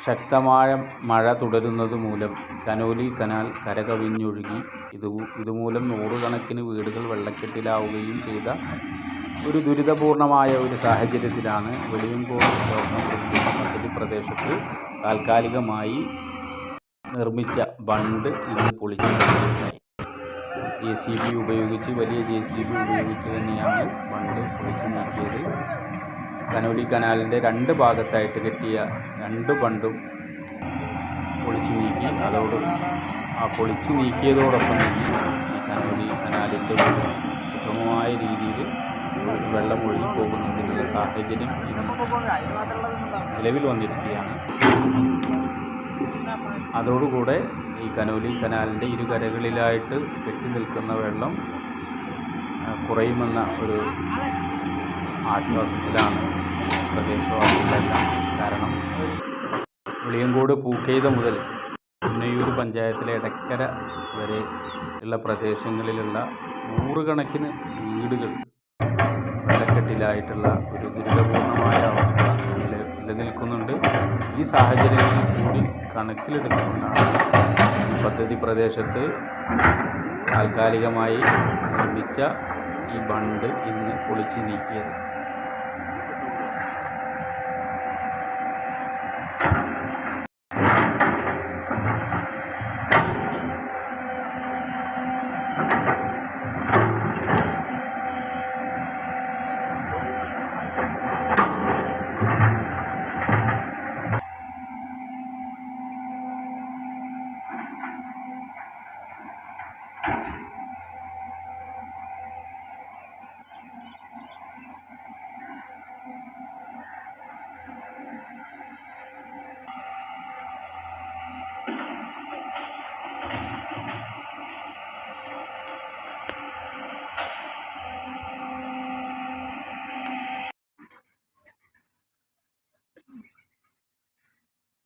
ശക്തമായ മഴ തുടരുന്നത് മൂലം കനോലി കനാൽ കരകവിഞ്ഞൊഴുകി ഇതുമൂലം നൂറുകണക്കിന് വീടുകൾ വെള്ളക്കെട്ടിലാവുകയും ചെയ്ത ഒരു ദുരിതപൂർണമായ ഒരു സാഹചര്യത്തിലാണ് വെളിയങ്കോട് പദ്ധതി പ്രദേശത്ത് താൽക്കാലികമായി നിർമ്മിച്ച ബണ്ട് ഇന്ന് പൊളിച്ചിട്ടുണ്ടായി. JCB ഉപയോഗിച്ച് വലിയ JCB ഉപയോഗിച്ച് തന്നെയാണ് ബണ്ട് പൊളിച്ചു നീക്കിയത്. കനോലി കനാലിൻ്റെ രണ്ട് ഭാഗത്തായിട്ട് കെട്ടിയ രണ്ട് ബണ്ടും പൊളിച്ചു നീക്കി. പൊളിച്ചു നീക്കിയതോടൊപ്പം തന്നെ ഈ കനോലി കനാലിൻ്റെ സുഗമമായ രീതിയിൽ വെള്ളം ഒഴുകി പോകുന്നതിനുള്ള സാഹചര്യം നിലവിൽ വന്നിരിക്കുകയാണ്. അതോടുകൂടെ ഈ കനോലി കനാലിൻ്റെ ഇരുകരകളിലായിട്ട് കെട്ടി നിൽക്കുന്ന വെള്ളം കുറയുമെന്ന ഒരു ആശ്വാസത്തിലാണ് പ്രദേശവാസികളെല്ലാം. കാരണം വെളിയങ്കോട് പൂക്കെയ്ത മുതൽ പുന്നയൂർ പഞ്ചായത്തിലെ എടക്കര വരെ ഉള്ള പ്രദേശങ്ങളിലുള്ള നൂറുകണക്കിന് വീടുകൾ വെള്ളക്കെട്ടിലായിട്ടുള്ള ഒരു ദുരിതപൂർണമായ അവസ്ഥ നിലനിൽക്കുന്നുണ്ട്. ഈ സാഹചര്യങ്ങൾ കൂടി കണക്കിലെടുത്തുകൊണ്ടാണ് ഈ പദ്ധതി പ്രദേശത്ത് താൽക്കാലികമായി നിർമ്മിച്ച ഈ ബണ്ട് ഇന്ന് പൊളിച്ചു നീക്കിയത്.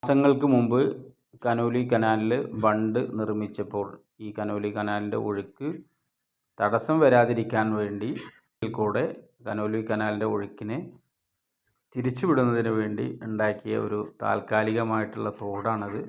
മാസങ്ങൾക്ക് മുമ്പ് കനോലി കനാലിൽ ബണ്ട് നിർമ്മിച്ചപ്പോൾ ഈ കനോലി കനാലിൻ്റെ ഒഴുക്ക് തടസ്സം വരാതിരിക്കാൻ വേണ്ടി കൂടെ കനോലി കനാലിൻ്റെ ഒഴുക്കിനെ തിരിച്ചുവിടുന്നതിന് വേണ്ടി ഉണ്ടാക്കിയ ഒരു താൽക്കാലികമായിട്ടുള്ള തോടാണത്.